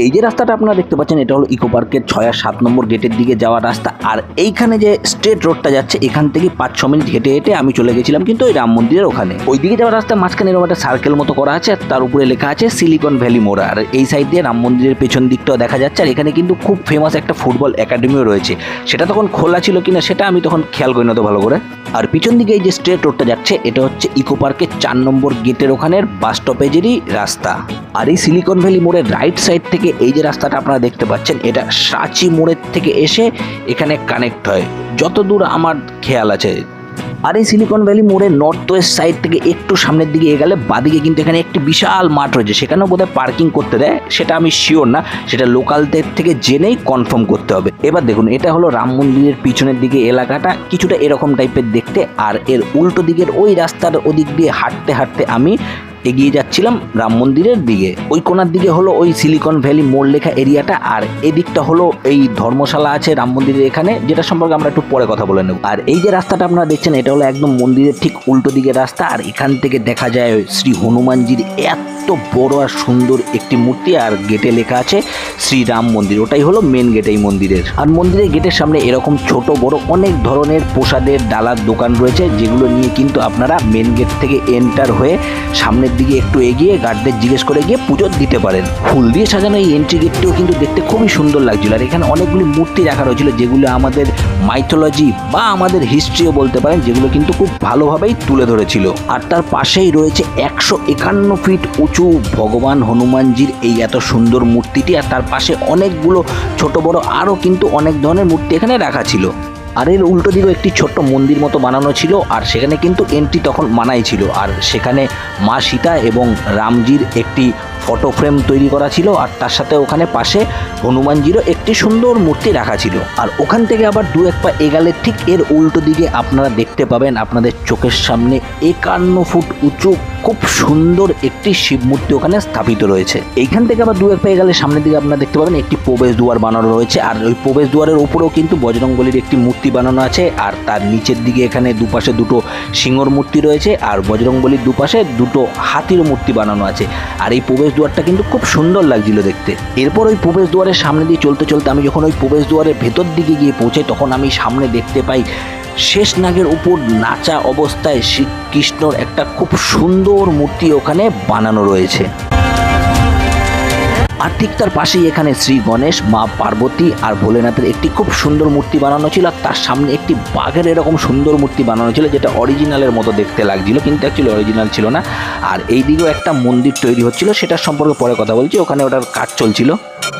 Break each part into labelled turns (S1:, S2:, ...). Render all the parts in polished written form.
S1: এই যে রাস্তাটা আপনারা দেখতে পাচ্ছেন এটা হলো ইকো পার্কের 6 আর 7 নম্বর গেটের দিকে যাওয়ার রাস্তা। আর এইখানে যে স্ট্রেট রোডটা যাচ্ছে এখান থেকে 5-6 মিনিট হেঁটে হেঁটে আমি চলে গেছিলাম কিন্তু ওই রাম মন্দিরের ওখানে। ওই দিকে যাওয়ার রাস্তা মাঝখানে এরকম একটা সার্কেল মতো করা আছে আর তার উপরে লেখা আছে সিলিকন ভ্যালি মোড়। আর এই সাইড দিয়ে রাম মন্দিরের পেছন দিকটাও দেখা যাচ্ছে। আর এখানে কিন্তু খুব ফেমাস একটা ফুটবল একাডেমিও রয়েছে, সেটা তখন খোলা ছিল কিনা সেটা আমি তখন খেয়াল করি না তো ভালো করে। আর পিছন দিকে এই যে স্ট্রেট রোডটা যাচ্ছে এটা হচ্ছে ইকো পার্কের 4 নম্বর গেটের ওখানের বাস স্টপেজেরই রাস্তা। আর এই সিলিকন ভ্যালি মোড়ের রাইট সাইড থেকে এই যে রাস্তাটা আপনারা দেখতে পাচ্ছেন এটা সাঁচি মোড়ের থেকে এসে এখানে কানেক্ট হয় যতদূর আমার খেয়াল আছে। আর এই সিলিকন ভ্যালি মোড়ের নর্থ ওয়েস্ট সাইড থেকে একটু সামনের দিকে এগেলে বাদিকে কিন্তু এখানে একটি বিশাল মাঠ রয়েছে, সেখানেও বোধহয় পার্কিং করতে দেয়, সেটা আমি শিওর না, সেটা লোকালদের থেকে জেনেই কনফার্ম করতে হবে। এবার দেখুন এটা হলো রাম মন্দিরের পিছনের দিকে এলাকাটা কিছুটা এরকম টাইপের দেখতে। আর এর উল্টো দিকের ওই রাস্তার ওদিক দিয়ে হাঁটতে হাঁটতে আমি এগিয়ে যাচ্ছিলাম রাম মন্দিরের দিকে। ওই কোনার দিকে হলো ওই সিলিকন ভ্যালি মোড় লেখা এরিয়াটা, আর এদিকটা হলো এই ধর্মশালা আছে রাম মন্দিরের এখানে, যেটা সম্পর্কে আমরা একটু পরে কথা বলে নেব। আর এই যে রাস্তাটা আপনারা দেখছেন এটা হলো একদম মন্দিরের ঠিক উল্টো দিকের রাস্তা। আর এখান থেকে দেখা যায় শ্রী হনুমানজির এত বড় আর সুন্দর একটি মূর্তি, আর গেটে লেখা আছে শ্রীরাম মন্দির, ওটাই হলো মেন গেট এই মন্দিরের। আর মন্দিরের গেটের সামনে এরকম ছোট বড় অনেক ধরনের প্রসাদের ডালার দোকান রয়েছে, যেগুলো নিয়ে কিন্তু আপনারা মেন গেট থেকে এন্টার হয়ে সামনের দিকে একটু এগিয়ে গার্ডদের জিজ্ঞেস করে গিয়ে পুজো দিতে পারেন। ফুল দিয়ে সাজানো এই এন্ট্রি গেটটিও কিন্তু দেখতে খুবই সুন্দর লাগছিল। আর এখানে অনেকগুলি মূর্তি রাখা রয়েছিল যেগুলো আমাদের মাইথোলজি বা আমাদের হিস্ট্রিও বলতে পারেন, যেগুলো কিন্তু খুব ভালোভাবেই তুলে ধরেছিল। আর তার পাশেই রয়েছে 151 ফিট উঁচু ভগবান হনুমানজির এই এত সুন্দর মূর্তিটি, আর তার পাশে অনেকগুলো ছোট বড় আরও কিন্তু অনেক ধরনের মূর্তি এখানে রাখা ছিল। আর এর উল্টো দিকেও একটি ছোট্ট মন্দির মতো বানানো ছিল, আর সেখানে কিন্তু এন্ট্রি তখন মানাই ছিল। আর সেখানে মা সীতা এবং রামজির একটি ফটো ফ্রেম তৈরি করা ছিল, আর তার সাথে ওখানে পাশে হনুমানজিরও একটি সুন্দর মূর্তি রাখা ছিল। আর ওখান থেকে আবার 2-1 পা এগালে ঠিক এর উল্টো দিকে আপনারা দেখতে পাবেন আপনাদের চোখের সামনে 51 ফুট উঁচু খুব সুন্দর একটি শিব মূর্তি ওখানে স্থাপিত রয়েছে। এইখান থেকে আবার 2-1 পা এগালে সামনের দিকে আপনারা দেখতে পাবেন একটি প্রবেশ দুয়ার বানানো রয়েছে। আর ওই প্রবেশ দুয়ারের উপরেও কিন্তু বজরংবলীর একটি মূর্তি বানানো আছে। আর তার নিচের দিকে এখানে দুপাশে দুটো সিংহর মূর্তি রয়েছে, আর বজরংবলীর দুপাশে দুটো হাতির মূর্তি বানানো আছে। আর এই প্রবেশ দুয়ারটা কিন্তু খুব সুন্দর লাগছিল দেখতে। এরপর ওই প্রবেশ দুয়ারের সামনে দিয়ে চলতে চলতে আমি যখন ওই প্রবেশ দুয়ারের ভেতর দিকে গিয়ে পৌঁছাই তখন আমি সামনে দেখতে পাই শেষ নাগের উপর নাচা অবস্থায় শ্রীকৃষ্ণর একটা খুব সুন্দর মূর্তি ওখানে বানানো রয়েছে। আর ঠিক তার পাশেই এখানে শ্রী গণেশ, মা পার্বতী আর ভোলেনাথের একটি খুব সুন্দর মূর্তি বানানো ছিল। আর তার সামনে একটি বাঘের এরকম সুন্দর মূর্তি বানানো ছিল, যেটা অরিজিনালের মতো দেখতে লাগছিল কিন্তু অ্যাকচুয়ালি অরিজিনাল ছিল না। আর এই দিকেও একটা মন্দির তৈরি হচ্ছিল, সেটার সম্পর্কে পরে কথা বলছি, ওখানে ওটার কাজ চলছিল।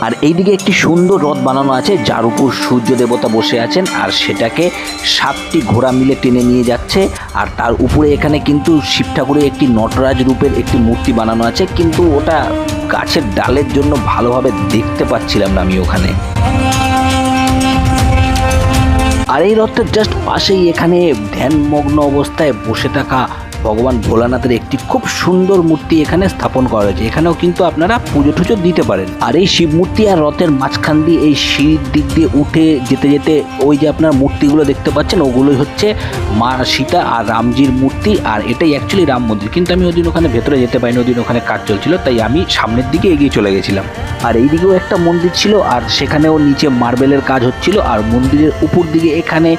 S1: আর এইদিকে একটি সুন্দর রথ বানানো আছে যার উপর সূর্য দেবতা বসে আছেন, আর সেটাকে 7টি ঘোড়া মিলে টেনে নিয়ে যাচ্ছে। আর তার উপরে এখানে কিন্তু শিব ঠাকুরের একটি নটরাজ রূপের একটি মূর্তি বানানো আছে, কিন্তু ওটা গাছের ডালের জন্য ভালোভাবে দেখতে পাচ্ছিলাম না আমি ওখানে। আর এই রথটার জাস্ট পাশেই এখানে ধ্যানমগ্ন অবস্থায় বসে থাকা ভগবান ভোলানাথের একটি খুব সুন্দর মূর্তি এখানে স্থাপন করা হয়েছে। এখানেও কিন্তু আপনারা পুজো টুজো দিতে পারেন। আর এই শিব মূর্তি আর রথের মাঝখান দিয়ে এই সিঁড়ির দিক দিয়ে উঠে যেতে যেতে ওই যে আপনার মূর্তিগুলো দেখতে পাচ্ছেন ওগুলোই হচ্ছে মা সীতা আর রামজির মূর্তি। আর এটাই অ্যাকচুয়ালি রাম মন্দির, কিন্তু আমি ওদিন ওখানে ভেতরে যেতে পারিনি, ওদিন ওখানে কাজ চলছিল, তাই আমি সামনের দিকে এগিয়ে চলে গেছিলাম। আর এই দিকেও একটা মন্দির ছিল, আর সেখানেও নিচে মার্বেলের কাজ হচ্ছিল। আর মন্দিরের উপর দিকে এখানে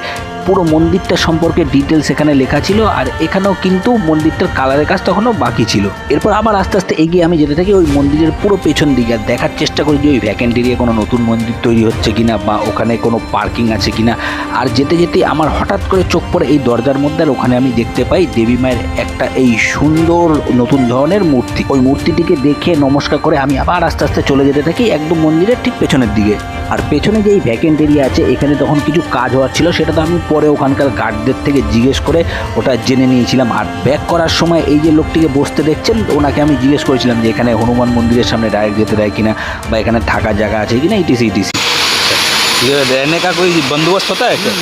S1: পুরো মন্দিরটা সম্পর্কে ডিটেলস এখানে লেখা ছিল। আর এখানেও কিন্তু মন্দিরটার কালারের কাজ তখনও বাকি ছিল। এরপর আবার আস্তে আস্তে এগিয়ে আমি যেতে থাকি ওই মন্দিরের পুরো পেছন দিকে, আর দেখার চেষ্টা করি যে ওই ভ্যাকেন্ট এরিয়া কোনো নতুন মন্দির তৈরি হচ্ছে কিনা বা ওখানে কোনো পার্কিং আছে কিনা। আর যেতে যেতে আমার হঠাৎ করে চোখ পড়ে এই দরজার মধ্যে, আর ওখানে আমি দেখতে পাই দেবী মায়ের একটা এই সুন্দর নতুন ধরনের মূর্তি। ওই মূর্তিটিকে দেখে নমস্কার করে আমি আবার আস্তে আস্তে চলে যেতে থাকি একদম মন্দিরের ঠিক পেছনের দিকে। আর পেছনে যে এই ভ্যাকেন্ট এরিয়া আছে এখানে তখন কিছু কাজ হওয়ার ছিল, সেটা তো আমি পরে ওখানকার গার্ডদের থেকে জিজ্ঞেস করে ওটা জেনে নিয়েছিলাম। আর ব্যাক করার সময় এই যে লোকটিকে বসতে দেখছেন ওনাকে আমি জিজ্ঞেস করেছিলাম যে এখানে হনুমান মন্দিরের সামনে ডাইরেক্ট যেতে দেয় কিনা বা এখানে থাকার জায়গা আছে কিনা, ইটিসি।
S2: ये रहने का कोई बंदोबस्त होता है क्या?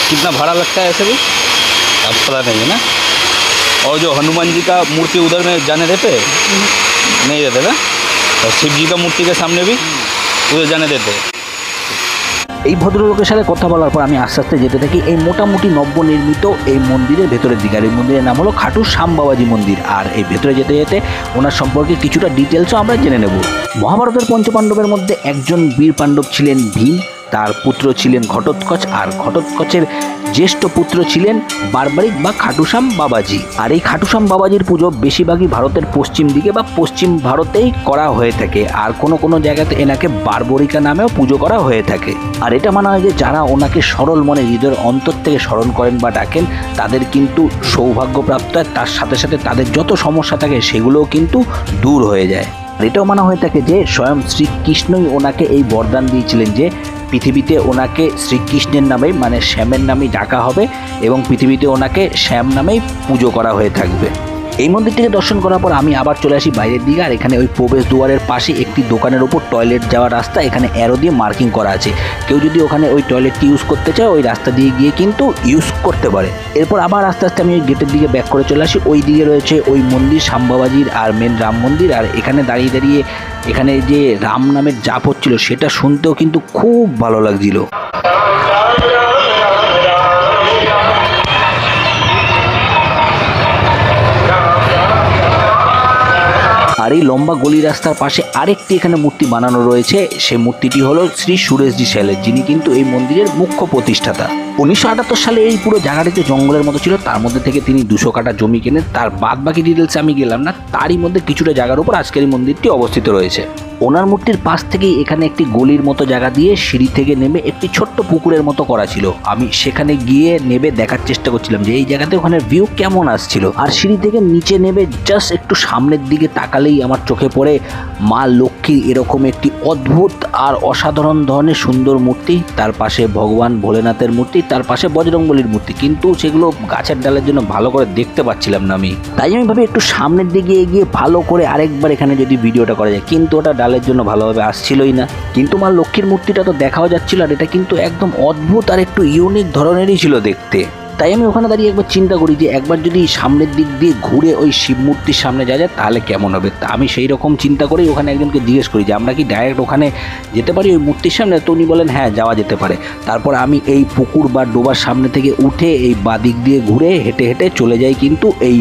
S2: कितना भाड़ा लगता है ऐसे भी अब पता नहीं है ना। और जो हनुमान जी का मूर्ति उधर में जाने देते नहीं देते ना, और शिव जी का मूर्ति के सामने भी उधर जाने देते।
S1: এই ভদ্রলোকের সাথে কথা বলার পর আমি আস্তে আস্তে যেতে থাকি এই মোটামুটি নবনির্মিত এই মন্দিরের ভেতরের দিকে। আর এই মন্দিরের নাম হলো খাটু শ্যাম বাবাজি মন্দির। আর এই ভেতরে যেতে যেতে ওনার সম্পর্কে কিছুটা ডিটেলসও আমরা জেনে নেব। মহাভারতের পঞ্চপাণ্ডবের মধ্যে একজন বীর পাণ্ডব ছিলেন ভীম, তার পুত্র ছিলেন ঘটোৎকচ, আর ঘটোৎকচের জ্যেষ্ঠ পুত্র ছিলেন বারবারিক বা খাটু শ্যাম বাবাজি। আর এই খাটু শ্যাম বাবাজির পুজো বেশিরভাগই ভারতের পশ্চিম দিকে বা পশ্চিম ভারতেই করা হয়ে থাকে, আর কোনো কোনো জায়গাতে এনাকে বারবরিকা নামেও পুজো করা হয়ে থাকে। আর এটা মানা হয় যে যারা ওনাকে সরল মনে হৃদয়ের অন্তর থেকে স্মরণ করেন বা ডাকেন তাদের কিন্তু সৌভাগ্যপ্রাপ্ত হয়, তার সাথে সাথে তাদের যত সমস্যা থাকে সেগুলোও কিন্তু দূর হয়ে যায়। এটাও মানা হয়ে থাকে যে স্বয়ং শ্রীকৃষ্ণই ওনাকে এই বরদান দিয়েছিলেন যে পৃথিবীতে ওনাকে শ্রীকৃষ্ণের নামেই মানে শ্যামের নামেই ডাকা হবে এবং পৃথিবীতে ওনাকে শ্যাম নামেই পুজো করা হয়ে থাকবে। এই মন্দিরটিকে দর্শন করার পর আমি আবার চলে আসি বাইরের দিকে। আর এখানে ওই প্রবেশ দুয়ারের পাশে একটি দোকানের ওপর টয়লেট যাওয়ার রাস্তা এখানে অ্যারো দিয়ে মার্কিং করা আছে। কেউ যদি ওখানে ওই টয়লেটটি ইউজ করতে চায় ওই রাস্তা দিয়ে গিয়ে কিন্তু ইউজ করতে পারে। এরপর আবার আস্তে আস্তে আমি ওই গেটের দিকে ব্যাক করে চলে আসি। ওই দিকে রয়েছে ওই মন্দির শ্যাম বাবাজির আর মেন রাম মন্দির। আর এখানে দাঁড়িয়ে দাঁড়িয়ে এখানে যে রাম নামের জাপ হচ্ছিল সেটা শুনতেও কিন্তু খুব ভালো লাগছিল। আর এই লম্বা গলি রাস্তার পাশে আরেকটি এখানে মূর্তি বানানো রয়েছে। সেই মূর্তিটি হলো শ্রী সুরেশজি শ্যালের, যিনি কিন্তু এই মন্দিরের মুখ্য প্রতিষ্ঠাতা। 1978 সালে এই পুরো জায়গাটিতে জঙ্গলের মতো ছিল, তার মধ্যে থেকে তিনি 200 কাঠা জমি কেনেন। তার বাদ বাকি ডিটেলসে আমি গেলাম না, তারই মধ্যে কিছুটা জায়গার উপর আজকের এই মন্দিরটি অবস্থিত রয়েছে। ওনার মূর্তির পাশ থেকেই এখানে একটি গলির মতো জায়গা দিয়ে সিঁড়ি থেকে নেমে একটি ছোট্ট পুকুরের মতো করা ছিল। আমি সেখানে গিয়ে নেমে দেখার চেষ্টা করছিলাম যে এই জায়গাতে ওখানে ভিউ কেমন আসছিল। আর সিঁড়ি থেকে নিচে নেমে জাস্ট একটু সামনের দিকে তাকালেই আমার চোখে পড়ে মা লক্ষ্মীর এরকম একটি অদ্ভুত আর অসাধারণ ধরনের সুন্দর মূর্তি, তার পাশে ভগবান ভোলেনাথের মূর্তি, তার পাশে বজরংবলীর মূর্তি, কিন্তু সেগুলো গাছের ডালের জন্য ভালো করে দেখতে পাচ্ছিলাম না আমি। তাই আমি ভাবি একটু সামনের দিকে এগিয়ে ভালো করে আরেকবার এখানে যদি ভিডিওটা করা যায়, কিন্তু ওটা ডালের জন্য ভালোভাবে আসছিলই না। কিন্তু মা লক্ষ্মীর মূর্তিটা তো দেখাও যাচ্ছিল, আর এটা কিন্তু একদম অদ্ভুত আর একটু ইউনিক ধরনেরই ছিল দেখতে। তাই আমি ওখানে দাঁড়িয়ে একবার চিন্তা করি যে একবার যদি সামনের দিক দিয়ে ঘুরে ওই শিব মূর্তির সামনে যাওয়া যায় তাহলে কেমন হবে। তা আমি সেই রকম চিন্তা করেই ওখানে একজনকে জিজ্ঞেস করি যে আমরা কি ডাইরেক্ট ওখানে যেতে পারি ওই মূর্তির সামনে? তো উনি বলেন হ্যাঁ যাওয়া যেতে পারে। তারপর আমি এই পুকুর বা ডোবার সামনে থেকে উঠে এই বাদিক দিয়ে ঘুরে হেঁটে হেঁটে চলে যাই কিন্তু এই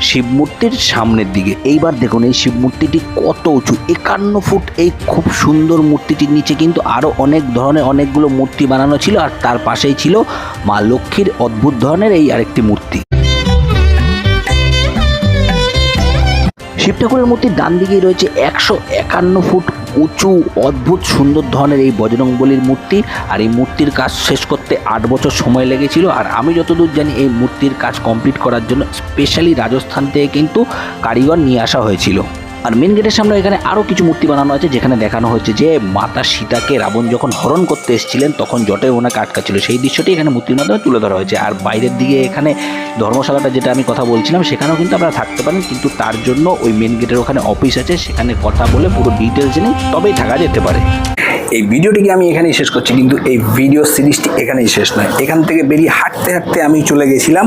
S1: শিব মূর্তির সামনের দিকে। এইবার দেখুন এই শিব মূর্তিটি কত উঁচু, 51 ফুট। এই খুব সুন্দর মূর্তিটির নিচে কিন্তু আরও অনেক ধরনের অনেকগুলো মূর্তি বানানো ছিল, আর তার পাশেই ছিল মা লক্ষ্মীর অদ্ভুত ধরনের এই আরেকটি মূর্তি। শিব ঠাকুরের মূর্তির ডান দিকেই রয়েছে 151 ফুট উঁচু অদ্ভুত সুন্দর ধরনের এই বজরংবলীর মূর্তি। আর এই মূর্তির কাজ শেষ করতে 8 বছর সময় লেগেছিল। আর আমি যতদূর জানি এই মূর্তির কাজ কমপ্লিট করার জন্য স্পেশালি রাজস্থান থেকে কিন্তু কারিগর নিয়ে আসা হয়েছিল। আর মেন গেটের সামনে এখানে আরও কিছু মূর্তি বানানো আছে, যেখানে দেখানো হচ্ছে যে মাতা সীতাকে রাবণ যখন হরণ করতে এসেছিলেন তখন জটায়ু ওনাকে আটকাচ্ছিল, সেই দৃশ্যটি এখানে মূর্তির মাধ্যমে তুলে ধরা হয়েছে। আর বাইরের দিকে এখানে ধর্মশালাটা যেটা আমি কথা বলছিলাম সেখানেও কিন্তু আপনারা থাকতে পারেন, কিন্তু তার জন্য ওই মেন গেটের ওখানে অফিস আছে, সেখানে কথা বলে পুরো ডিটেলস জেনে তবেই থাকা যেতে পারে। এই ভিডিওটিকে আমি এখানেই শেষ করছি, কিন্তু এই ভিডিও সিরিজটি এখানেই শেষ নয়। এখান থেকে বেরিয়ে হাঁটতে হাঁটতে আমি চলে গেছিলাম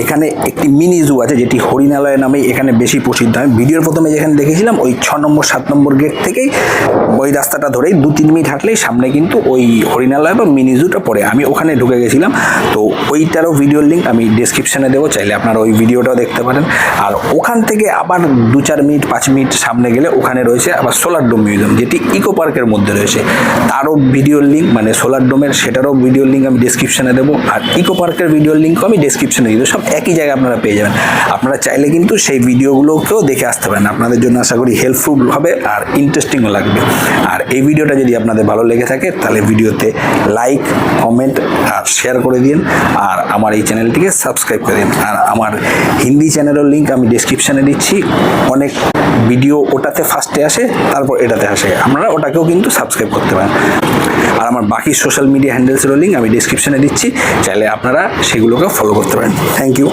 S1: এখানে একটি মিনি জু আছে, যেটি হরিণালয় নামেই এখানে বেশি প্রসিদ্ধ। আমি ভিডিওর প্রথমে যেখানে দেখেছিলাম ওই 6 নম্বর 7 নম্বর গেট থেকেই ওই রাস্তাটা ধরেই 2-3 মিনিট হাঁটলেই সামনে কিন্তু ওই হরিণালয় বা মিনি জুটা পড়ে। আমি ওখানে ঢুকে গেছিলাম, তো ওইটারও ভিডিওর লিঙ্ক আমি ডেসক্রিপশানে দেবো, চাইলে আপনারা ওই ভিডিওটাও দেখতে পারেন। আর ওখান থেকে আবার 2-4 মিনিট 5 মিনিট সামনে গেলে ওখানে রয়েছে আবার সোলার ডোম মিউজিয়াম, যেটি ইকো পার্কের মধ্যে রয়েছে। তারও ভিডিওর লিঙ্ক মানে সোলার ডোমের সেটারও ভিডিওর লিঙ্ক আমি ডেসক্রিপশানে দেবো, আর ইকো পার্কের ভিডিওর লিঙ্কও আমি ডেসক্রিপশানে দিয়ে দেবো। সব একই জায়গায় আপনারা পেয়ে যাবেন। আপনারা চাইলে কিন্তু সেই ভিডিওগুলোকেও দেখে আসতে পারেন, আপনাদের জন্য আশা করি হেল্পফুল হবে আর ইন্টারেস্টিংও লাগবে। আর এই ভিডিওটা যদি আপনাদের ভালো লেগে থাকে তাহলে ভিডিওতে লাইক, কমেন্ট আর শেয়ার করে দিন, আর আমার এই চ্যানেলটিকে সাবস্ক্রাইব করে দিন। আর আমার হিন্দি চ্যানেলের লিঙ্ক আমি ডেসক্রিপশানে দিচ্ছি, অনেক ভিডিও ওটাতে ফার্স্টে আসে তারপর এটাতে আসে, আপনারা ওটাকেও কিন্তু সাবস্ক্রাইব করতে পারেন। আর আমার বাকি সোশ্যাল মিডিয়া হ্যান্ডেলসেরও লিঙ্ক আমি ডেসক্রিপশানে দিচ্ছি, চাইলে আপনারা সেগুলোকেও ফলো করতে পারেন। Thank you.